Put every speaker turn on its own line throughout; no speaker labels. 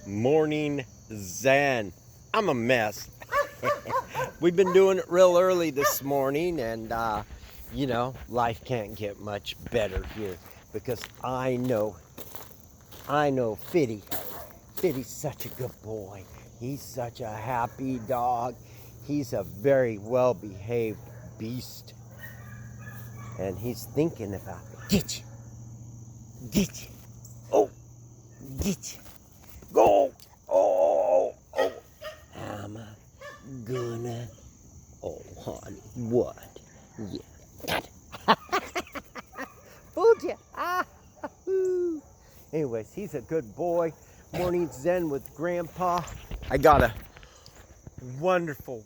morning zen. I'm a mess. We've been doing it real early this morning, and life can't get much better here because I know Fitty. Fitty's such a good boy. He's such a happy dog. He's a very well-behaved beast, and he's thinking about get you, oh, get you, go, oh. I'm gonna, oh honey, what? Yeah, got it. Fooled you. Anyways, he's a good boy. Morning zen with Grandpa. I got a wonderful,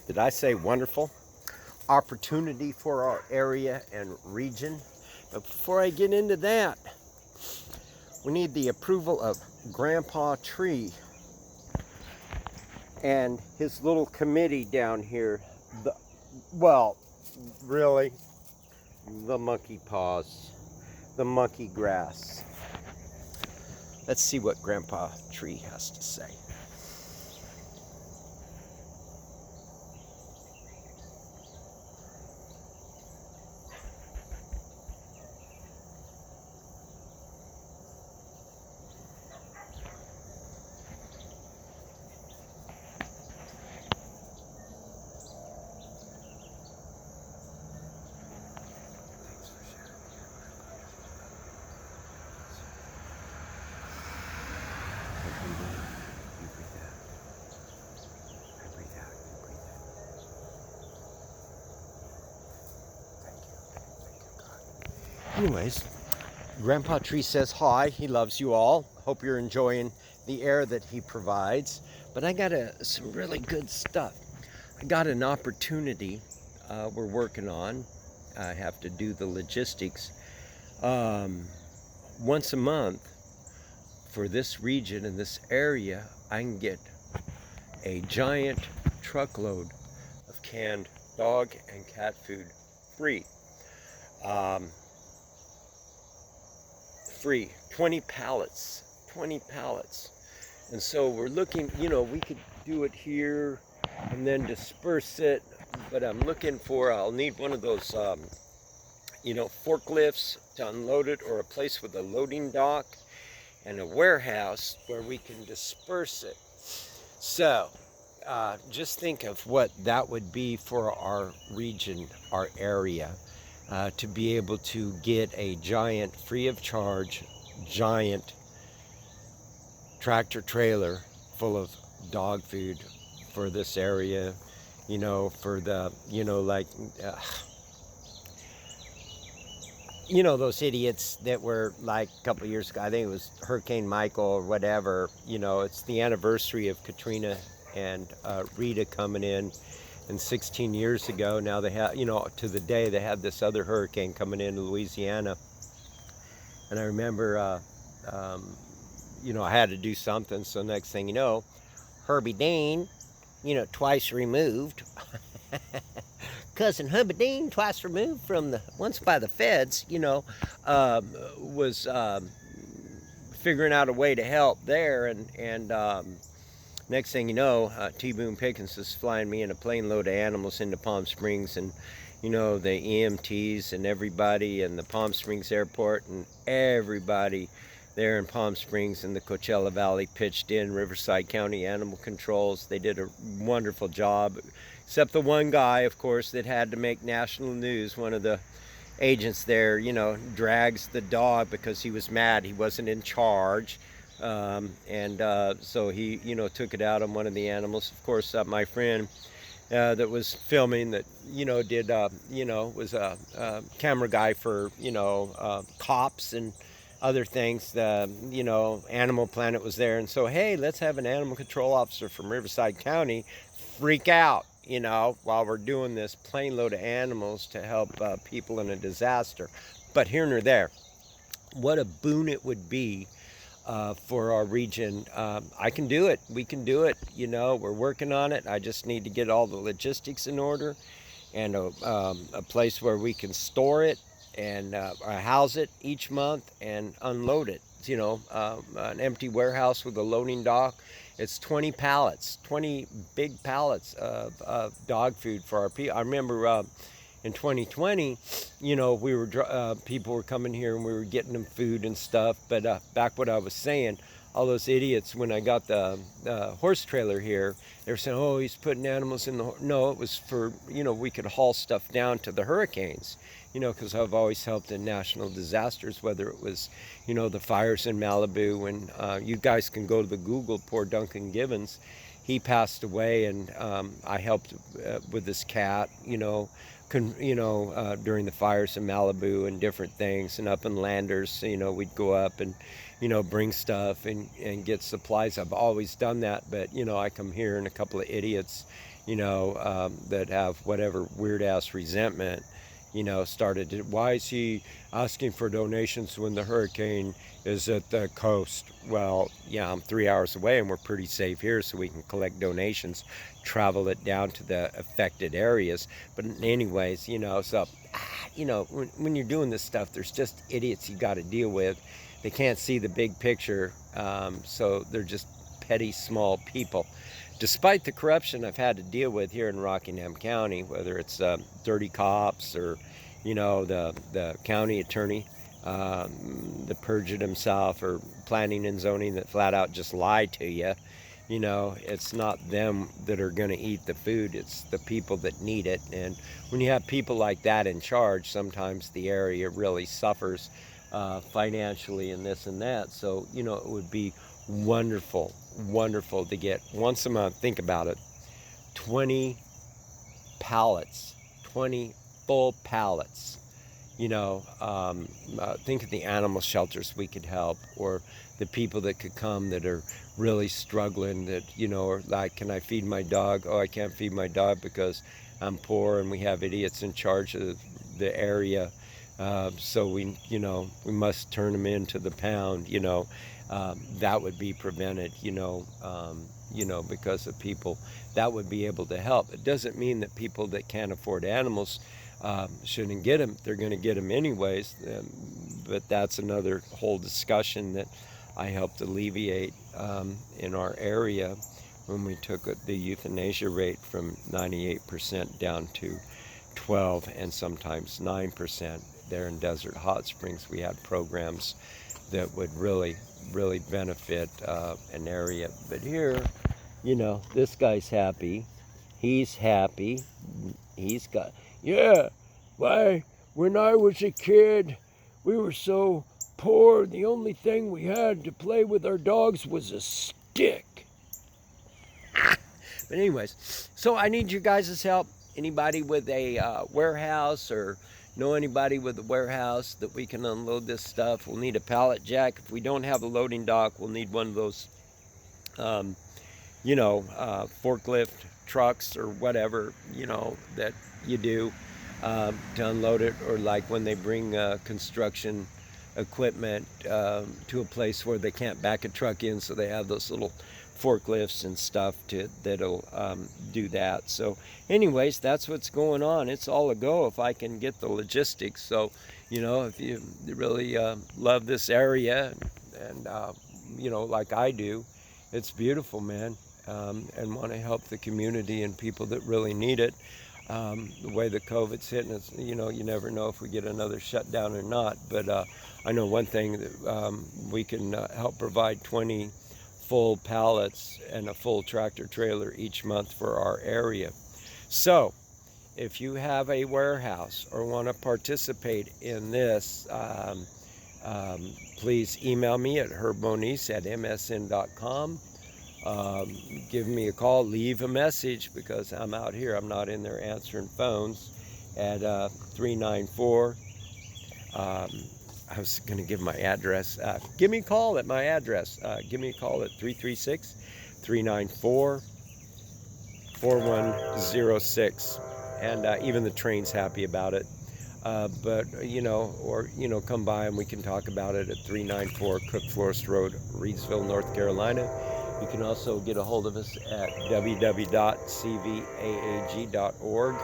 did I say wonderful? Opportunity for our area and region. But before I get into that, we need the approval of Grandpa Tree and his little committee down here. The monkey paws, the monkey grass. Let's see what Grandpa Tree has to say. Anyways, Grandpa Tree says hi. He loves you all. Hope you're enjoying the air that he provides. But I got some really good stuff. I got an opportunity we're working on. I have to do the logistics. Once a month for this region and this area, I can get a giant truckload of canned dog and cat food free. Free, 20 pallets. And so we're looking, we could do it here and then disperse it, but I'm looking for, I'll need one of those, forklifts to unload it, or a place with a loading dock and a warehouse where we can disperse it. So just think of what that would be for our region, our area. To be able to get a giant, free of charge, giant tractor trailer full of dog food for this area, for the, those idiots that were like a couple of years ago, I think it was Hurricane Michael or whatever, it's the anniversary of Katrina and Rita coming in. And 16 years ago, now they have, to the day, they had this other hurricane coming into Louisiana. And I remember, I had to do something. So next thing you know, Herbie Dean, twice removed. Cousin Herbie Dean, twice removed from once by the feds, was figuring out a way to help there. And next thing you know, T. Boone Pickens is flying me in a plane load of animals into Palm Springs, and the EMTs and everybody, and the Palm Springs airport, and everybody there in Palm Springs and the Coachella Valley pitched in. Riverside County Animal Controls, they did a wonderful job, except the one guy, of course, that had to make national news. One of the agents there, drags the dog because he was mad he wasn't in charge. So he, took it out on one of the animals. Of course, my friend that was filming that, was a camera guy for, cops and other things. Animal Planet was there. And so, hey, let's have an animal control officer from Riverside County freak out, while we're doing this plane load of animals to help people in a disaster. But here nor there, what a boon it would be for our region. I can do it. We can do it. We're working on it. I just need to get all the logistics in order and a place where we can store it I house it each month and unload it. You know, an empty warehouse with a loading dock. It's 20 pallets, 20 big pallets of dog food for our people. I remember in 2020, you know, people were coming here and we were getting them food and stuff. But back what I was saying, all those idiots, when I got the horse trailer here, they were saying, oh, he's putting animals in the no, it was for, you know, we could haul stuff down to the hurricanes, you know, because I've always helped in national disasters, whether it was, you know, the fires in Malibu. And you guys can go to the Google, poor Duncan Givens. He passed away, and I helped with this cat, you know, during the fires in Malibu and different things. And up in Landers, you know, we'd go up and, you know, bring stuff and get supplies. I've always done that, but, you know, I come here and a couple of idiots, you know, that have whatever weird-ass resentment, you know, started to, why is he asking for donations when the hurricane is at the coast? Well, yeah, I'm 3 hours away and we're pretty safe here, so we can collect donations, travel it down to the affected areas. But anyways, you know, so, you know, when you're doing this stuff, there's just idiots you got to deal with. They can't see the big picture, so they're just petty, small people. Despite the corruption I've had to deal with here in Rockingham County, whether it's dirty cops or, you know, the county attorney, the perjured himself, or planning and zoning that flat out just lie to you, you know, it's not them that are going to eat the food, it's the people that need it. And when you have people like that in charge, sometimes the area really suffers financially and this and that. So, you know, it would be wonderful to get once a month, think about it, 20 pallets, 20 full pallets. You know, think of the animal shelters we could help, or the people that could come that are really struggling, that, you know, or like, can I feed my dog? Oh, I can't feed my dog because I'm poor and we have idiots in charge of the area. So we, you know, we must turn them into the pound, you know. That would be prevented, you know, because of people that would be able to help. It doesn't mean that people that can't afford animals shouldn't get them. They're going to get them anyways, but that's another whole discussion that I helped alleviate in our area when we took the euthanasia rate from 98% down to 12 and sometimes 9%. There in Desert Hot Springs, we had programs that would really benefit an area. But here, you know, this guy's happy. He's happy. He's got, yeah, why, when I was a kid, we were so poor, the only thing we had to play with our dogs was a stick. But anyways, so I need you guys' help. Anybody with a warehouse, or know anybody with a warehouse that we can unload this stuff? We'll need a pallet jack. If we don't have a loading dock, we'll need one of those, you know, forklift trucks or whatever, you know, that you do to unload it. Or like when they bring construction equipment to a place where they can't back a truck in, so they have those little forklifts and stuff that'll do that. So anyways, that's what's going on. It's all a go if I can get the logistics. So, you know, if you really love this area and you know, like I do, it's beautiful, man, and want to help the community and people that really need it. The way the COVID's hitting us, you know, you never know if we get another shutdown or not. But I know one thing, that we can help provide 20 full pallets and a full tractor trailer each month for our area. So if you have a warehouse or want to participate in this, please email me at Herbmoniz@msn.com. Give me a call, leave a message, because I'm out here, I'm not in there answering phones, at 394 I was going to give my address. Give me a call at my address. Give me a call at 336-394-4106. And even the train's happy about it. But, you know, or, you know, come by and we can talk about it at 394 Cook Forest Road, Reedsville, North Carolina. You can also get a hold of us at www.cvaag.org.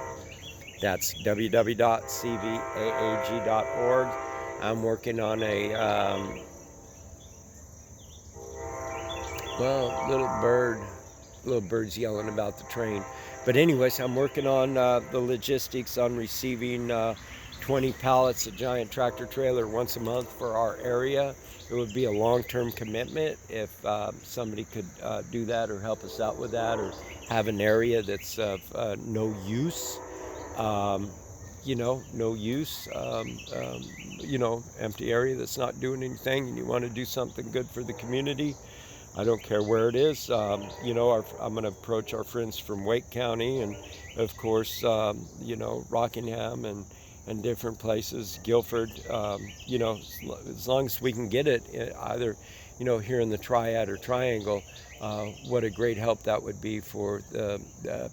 That's www.cvaag.org. I'm working on a, well, little bird's yelling about the train. But anyways, I'm working on the logistics on receiving 20 pallets, a giant tractor trailer once a month for our area. It would be a long-term commitment if somebody could do that or help us out with that, or have an area that's of no use. No use, empty area that's not doing anything, and you want to do something good for the community. I don't care where it is. I'm going to approach our friends from Wake County, and of course, Rockingham and different places, Guilford, as long as we can get it either, here in the Triad or Triangle, what a great help that would be for the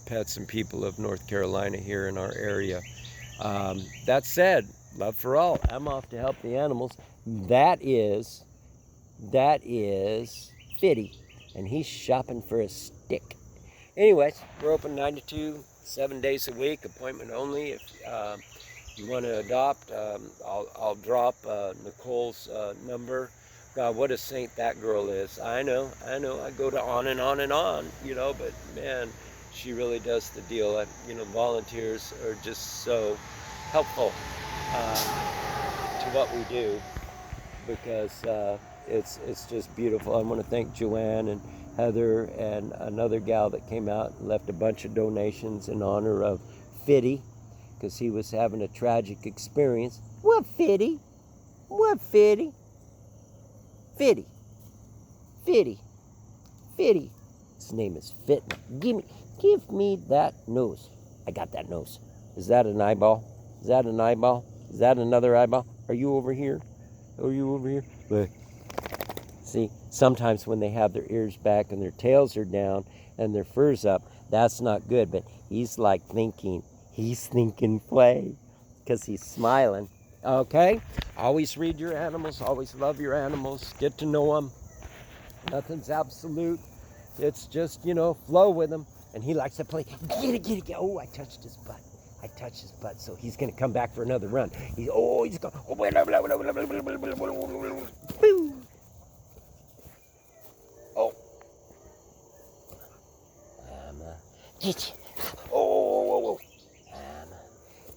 pets and people of North Carolina here in our area. That said, love for all. I'm off to help the animals. That is Fitty, and he's shopping for a stick. Anyways, we're open 9 to 2, 7 days a week, appointment only. If you want to adopt, I'll drop Nicole's number. God, what a saint that girl is. I know. I go to on and on and on, but man, she really does the deal. Volunteers are just so helpful to what we do, because it's just beautiful. I want to thank Joanne and Heather and another gal that came out and left a bunch of donations in honor of Fitty, because he was having a tragic experience. What Fitty? What Fitty? Fitty. Fitty. Fitty. His name is Fit. Give me that nose. I got that nose. Is that an eyeball? Is that an eyeball? Is that another eyeball? Are you over here? Are you over here? Look. See, sometimes when they have their ears back and their tails are down and their fur's up, that's not good. But he's like thinking. He's thinking play, because he's smiling. Okay? Always read your animals. Always love your animals. Get to know them. Nothing's absolute. It's just, flow with them. And he likes to play. Get it. Oh, I touched his butt. So he's going to come back for another run. He's going. Oh. Get you. Oh.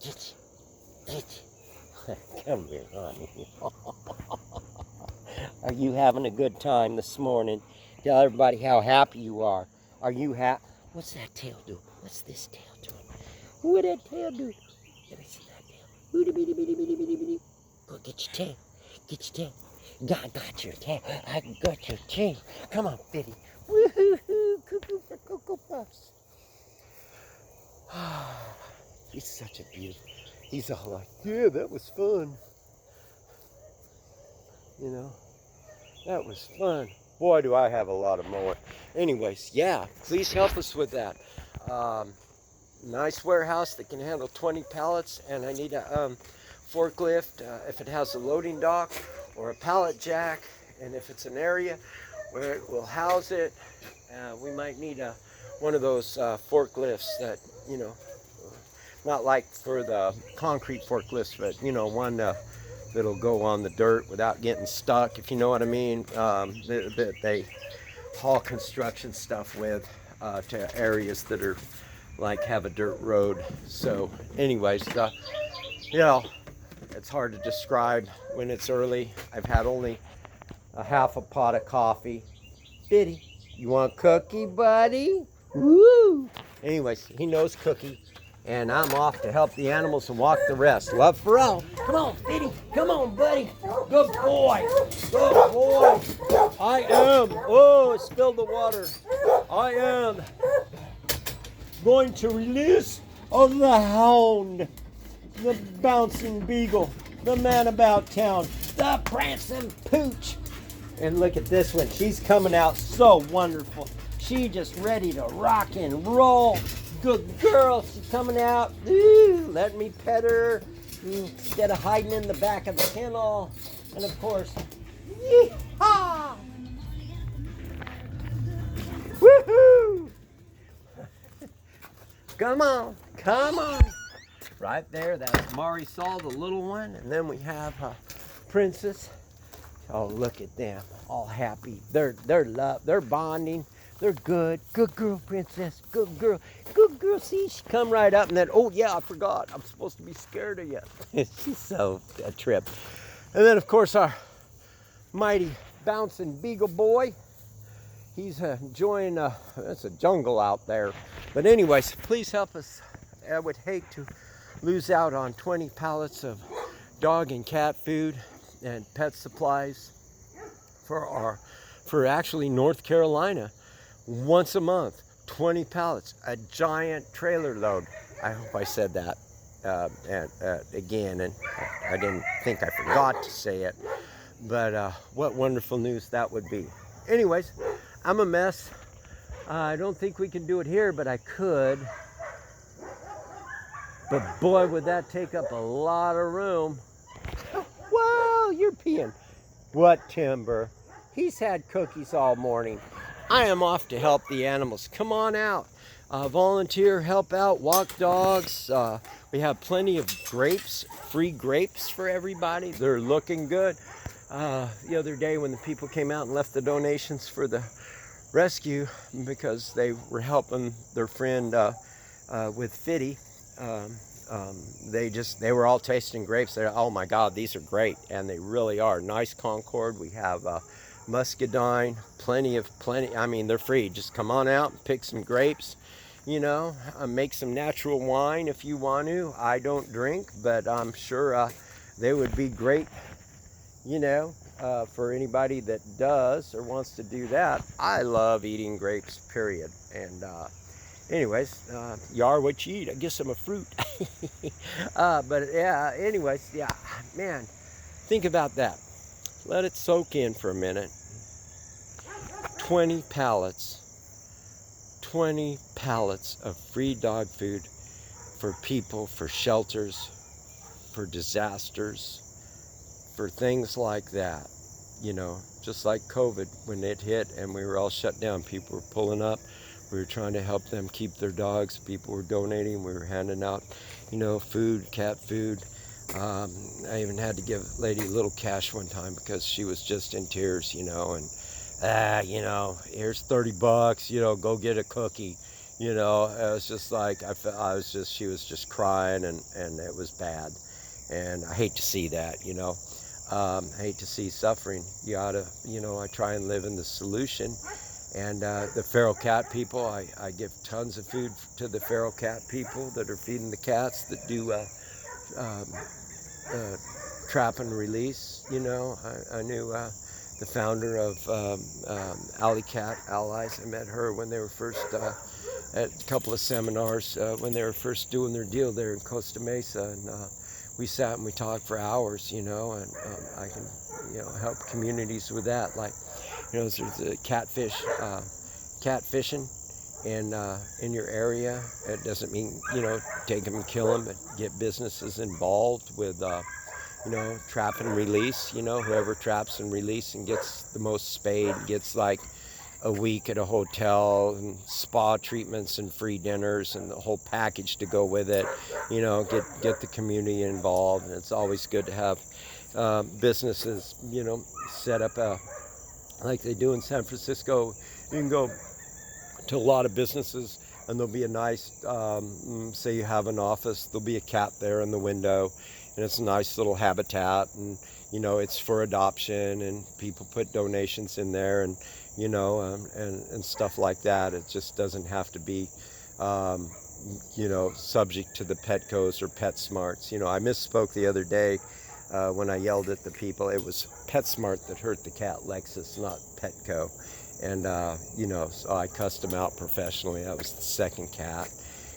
Get you. Come here, honey. Are you having a good time this morning? Tell everybody how happy you are. Are you happy? What's that tail do? What's this tail doing? What that tail do? Let me see that tail. Go get your tail. Get your tail. I got your tail. I got your tail. Come on, Fitty. Woohoo! Cuckoo for Cocoa Puffs. He's such a beautiful. He's all like, yeah, that was fun. That was fun. Boy, do I have a lot of mowing. Anyways, yeah, please help us with that. Nice warehouse that can handle 20 pallets, and I need a forklift if it has a loading dock or a pallet jack, and if it's an area where it will house it, we might need one of those forklifts that, not like for the concrete forklifts, but, one that'll go on the dirt without getting stuck, if you know what I mean, that they haul construction stuff with to areas that are like have a dirt road. So anyways, it's hard to describe when it's early. I've had only a half a pot of coffee. Fitty, you want cookie, buddy? Woo! Anyways, he knows cookie. And I'm off to help the animals and walk the rest. Love for all. Come on, Fitty. Come on, buddy. Good boy. Good boy. I am. Oh, I spilled the water. I am going to release on the hound, the bouncing beagle, the man about town, the prancing pooch. And look at this one. She's coming out so wonderful. She just ready to rock and roll. Good girl, she's coming out. Ooh, let me pet her instead of hiding in the back of the kennel. And of course, yee-haw! Woohoo! Come on, come on. right there. That's Marisol, the little one. And then we have Princess. Oh, look at them, all happy. They're bonding. They're good. Good girl, Princess. Good girl. Good girl. See, she come right up and then, oh yeah, I forgot. I'm supposed to be scared of you. She's so a trip. And then, of course, our mighty bouncing beagle boy. He's enjoying, it's a jungle out there. But anyways, please help us. I would hate to lose out on 20 pallets of dog and cat food and pet supplies for actually North Carolina. Once a month, 20 pallets, a giant trailer load. I hope I said that again, and I didn't think I forgot to say it. But what wonderful news that would be. Anyways, I'm a mess. I don't think we can do it here, but I could. But boy, would that take up a lot of room. Whoa, you're peeing. What, Timber? He's had cookies all morning. I am off to help the animals. Come on out. Volunteer, help out, walk dogs. We have plenty of grapes, free grapes for everybody. They're looking good. The other day when the people came out and left the donations for the rescue because they were helping their friend with Fitty, they were all tasting grapes. They're, oh my God, these are great, and they really are. Nice Concord. We have muscadine, plenty. I mean, they're free. Just come on out and pick some grapes. You know, make some natural wine if you want to. I don't drink, but I'm sure they would be great. You know, for anybody that does or wants to do that. I love eating grapes, period. And anyways, you are what you eat. I guess I'm a fruit. But yeah, anyways, yeah, man, think about that. Let it soak in for a minute. 20 pallets of free dog food for people, for shelters, for disasters, for things like that. You know, just like COVID, when it hit and we were all shut down, people were pulling up. We were trying to help them keep their dogs. People were donating. We were handing out, you know, food, cat food. I even had to give a lady a little cash one time because she was just in tears, you know, and you know, here's $30, you know, go get a cookie. You know, it was just like, she was just crying, and it was bad. And I hate to see that, you know. I hate to see suffering. You ought to, you know, I try and live in the solution. And the feral cat people, I give tons of food to the feral cat people that are feeding the cats that do trap and release. You know, I knew the founder of Alley Cat Allies. I met her when they were first at a couple of seminars when they were first doing their deal there in Costa Mesa, and we sat and we talked for hours, you know, and I can, you know, help communities with that. Like, you know, there's a catfishing in your area. It doesn't mean, you know, take them and kill them, but get businesses involved with, you know, trap and release. You know, whoever traps and release and gets the most spayed gets like a week at a hotel and spa treatments and free dinners and the whole package to go with it. You know, get the community involved. And it's always good to have businesses, you know, set up like they do in San Francisco. You can go to a lot of businesses and there'll be a nice, say you have an office, there'll be a cat there in the window, and it's a nice little habitat, and you know, it's for adoption, and people put donations in there, and you know, and stuff like that. It just doesn't have to be, you know, subject to the Petcos or PetSmarts. You know, I misspoke the other day when I yelled at the people. It was PetSmart that hurt the cat Lexus, not Petco. And, you know, so I cussed him out professionally. That was the second cat,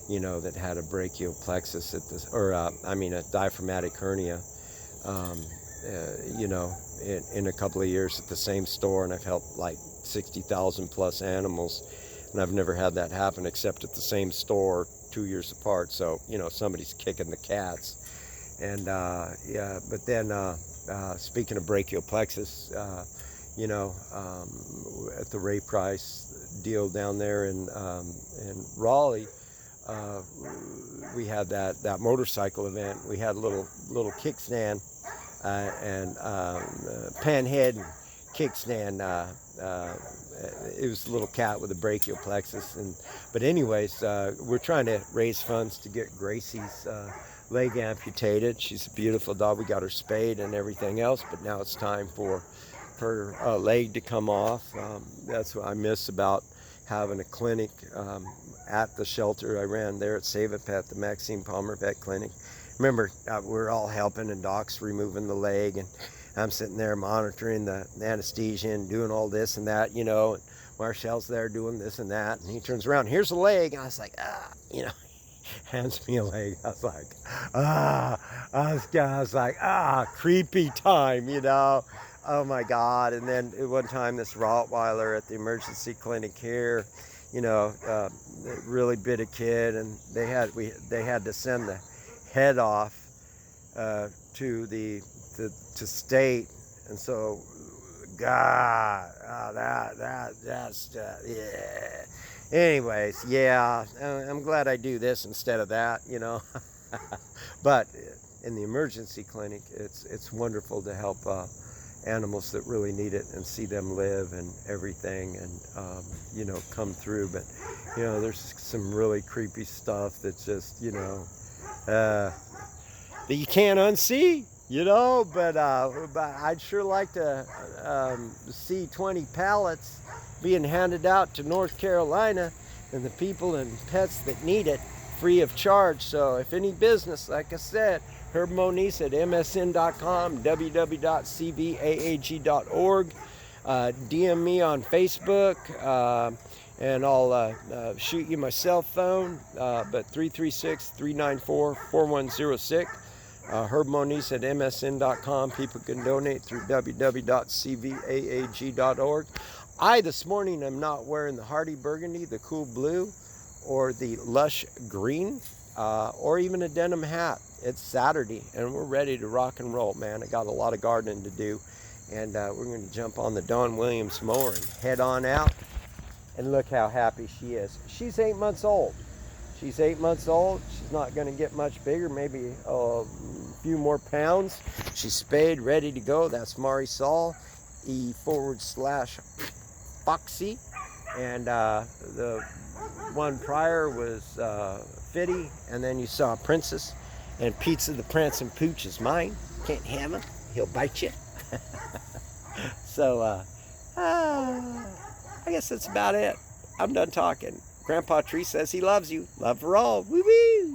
you know, that had a brachial plexus at this, or, a diaphragmatic hernia, you know, in a couple of years at the same store. And I've helped like 60,000 plus animals. And I've never had that happen except at the same store 2 years apart. So, you know, somebody's kicking the cats. And, yeah, but then, speaking of brachial plexus, you know, at the Ray Price deal down there in Raleigh, we had that motorcycle event. We had a little kickstand and panhead and kickstand. It was a little cat with a brachial plexus. But anyways, we're trying to raise funds to get Gracie's leg amputated. She's a beautiful dog. We got her spayed and everything else, but now it's time for her leg to come off. That's what I miss about having a clinic at the shelter I ran there at Save a Pet, the Maxine Palmer Vet Clinic. Remember, we're all helping and Doc's removing the leg, and I'm sitting there monitoring the anesthesia and doing all this and that, you know, and Marshall's there doing this and that, and he turns around, here's a leg, and I was like, you know, hands me a leg. I was like, I was like, creepy time, you know. Oh my God. And then one time this Rottweiler at the emergency clinic here, you know, really bit a kid, and they had to send the head off to state, and so God, that's yeah. Anyways, yeah, I'm glad I do this instead of that, you know. But in the emergency clinic, it's wonderful to help animals that really need it and see them live and everything, and you know, come through. But you know, there's some really creepy stuff that's just, you know, that you can't unsee, you know. But I'd sure like to see 20 pallets being handed out to North Carolina and the people and pets that need it free of charge. So if any business, like I said, Herbmoniz at msn.com, www.cvaag.org. DM me on Facebook, and I'll shoot you my cell phone, but 336-394-4106. Herbmoniz at msn.com. People can donate through www.cvaag.org. I, this morning, am not wearing the Hardy Burgundy, the Cool Blue, or the Lush Green, or even a denim hat. It's Saturday, and we're ready to rock and roll, man. I got a lot of gardening to do, and we're going to jump on the Dawn Williams mower and head on out. And look how happy she is. She's 8 months old. She's 8 months old. She's not going to get much bigger, maybe a few more pounds. She's spayed, ready to go. That's Marisol, E/Foxy. And the one prior was Fitty, and then you saw Princess. And Pizza the Prancing Pooch is mine. Can't have him. He'll bite you. So, I guess that's about it. I'm done talking. Grandpa Tree says he loves you. Love for all. Woo-woo!